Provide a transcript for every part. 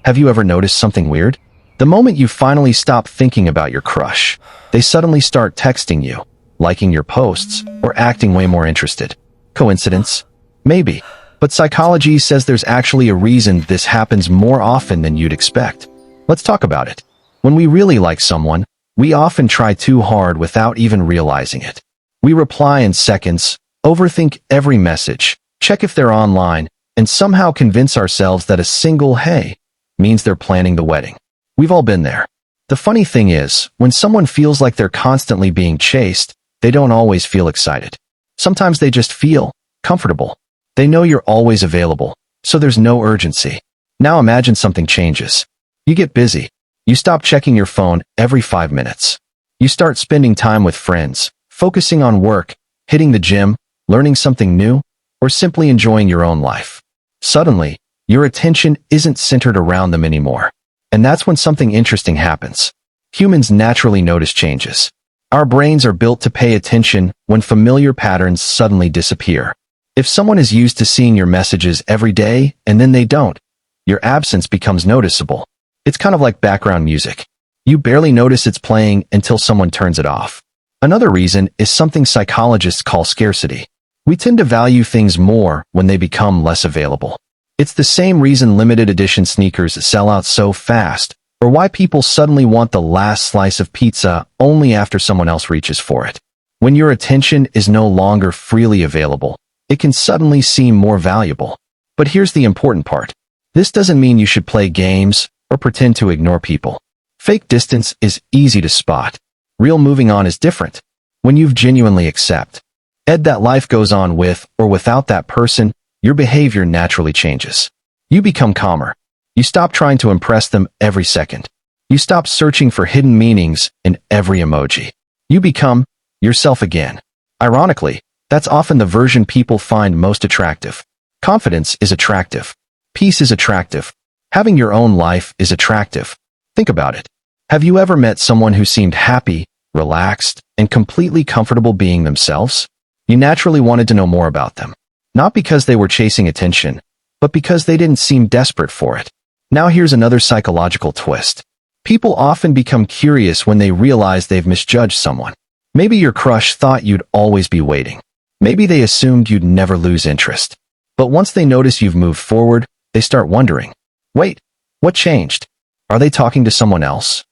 Have you ever noticed something weird? The moment you finally stop thinking about your crush, they suddenly start texting you, liking your posts, or acting way more interested. Coincidence? Maybe. But psychology says there's actually a reason this happens more often than you'd expect. Let's talk about it. When we really like someone, we often try too hard without even realizing it. We reply in seconds, overthink every message, check if they're online, and somehow convince ourselves that a single "hey" means they're planning the wedding. We've all been there. The funny thing is, when someone feels like they're constantly being chased, they don't always feel excited. Sometimes they just feel comfortable. They know you're always available, so there's no urgency. Now imagine something changes. You get busy. You stop checking your phone every 5 minutes. You start spending time with friends, focusing on work, hitting the gym, learning something new, or simply enjoying your own life. Suddenly, your attention isn't centered around them anymore. And that's when something interesting happens. Humans naturally notice changes. Our brains are built to pay attention when familiar patterns suddenly disappear. If someone is used to seeing your messages every day and then they don't, your absence becomes noticeable. It's kind of like background music. You barely notice it's playing until someone turns it off. Another reason is something psychologists call scarcity. We tend to value things more when they become less available. It's the same reason limited edition sneakers sell out so fast, or why people suddenly want the last slice of pizza only after someone else reaches for it. When your attention is no longer freely available, it can suddenly seem more valuable. But here's the important part. This doesn't mean you should play games or pretend to ignore people. Fake distance is easy to spot. Real moving on is different. When you've genuinely accepted that life goes on with or without that person, your behavior naturally changes. You become calmer. You stop trying to impress them every second. You stop searching for hidden meanings in every emoji. You become yourself again. Ironically, that's often the version people find most attractive. Confidence is attractive. Peace is attractive. Having your own life is attractive. Think about it. Have you ever met someone who seemed happy, relaxed, and completely comfortable being themselves? You naturally wanted to know more about them. Not because they were chasing attention, but because they didn't seem desperate for it. Now here's another psychological twist. People often become curious when they realize they've misjudged someone. Maybe your crush thought you'd always be waiting. Maybe they assumed you'd never lose interest. But once they notice you've moved forward, they start wondering, wait, what changed? Are they talking to someone else?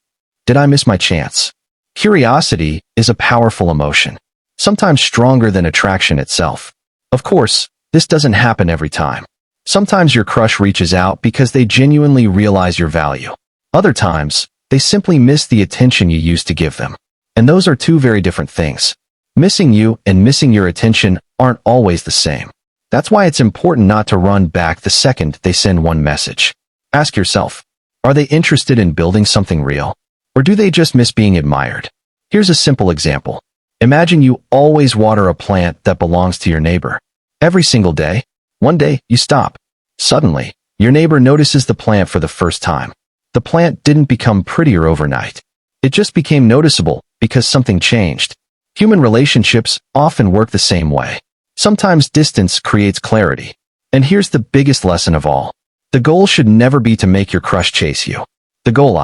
Did I miss my chance? Curiosity is a powerful emotion, sometimes stronger than attraction itself. Of course, this doesn't happen every time. Sometimes your crush reaches out because they genuinely realize your value. Other times, they simply miss the attention you used to give them. And those are two very different things. Missing you and missing your attention aren't always the same. That's why it's important not to run back the second they send one message. Ask yourself, are they interested in building something real? Or do they just miss being admired? Here's a simple example. Imagine you always water a plant that belongs to your neighbor. Every single day. One day, you stop. Suddenly, your neighbor notices the plant for the first time. The plant didn't become prettier overnight. It just became noticeable because something changed. Human relationships often work the same way. Sometimes distance creates clarity. And here's the biggest lesson of all. The goal should never be to make your crush chase you. The goal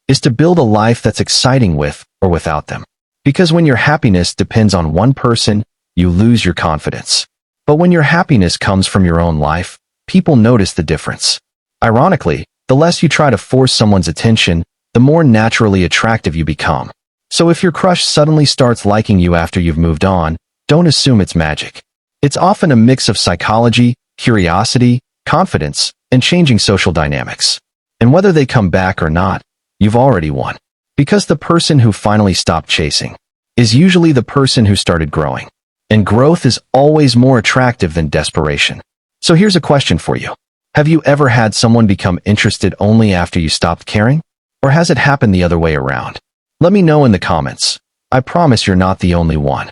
is to build a life that's exciting with or without them. Because when your happiness depends on one person, you lose your confidence. But when your happiness comes from your own life, people notice the difference. Ironically, the less you try to force someone's attention, the more naturally attractive you become. So if your crush suddenly starts liking you after you've moved on, don't assume it's magic. It's often a mix of psychology, curiosity, confidence, and changing social dynamics. And whether they come back or not, you've already won. Because the person who finally stopped chasing is usually the person who started growing. And growth is always more attractive than desperation. So here's a question for you. Have you ever had someone become interested only after you stopped caring? Or has it happened the other way around? Let me know in the comments. I promise you're not the only one.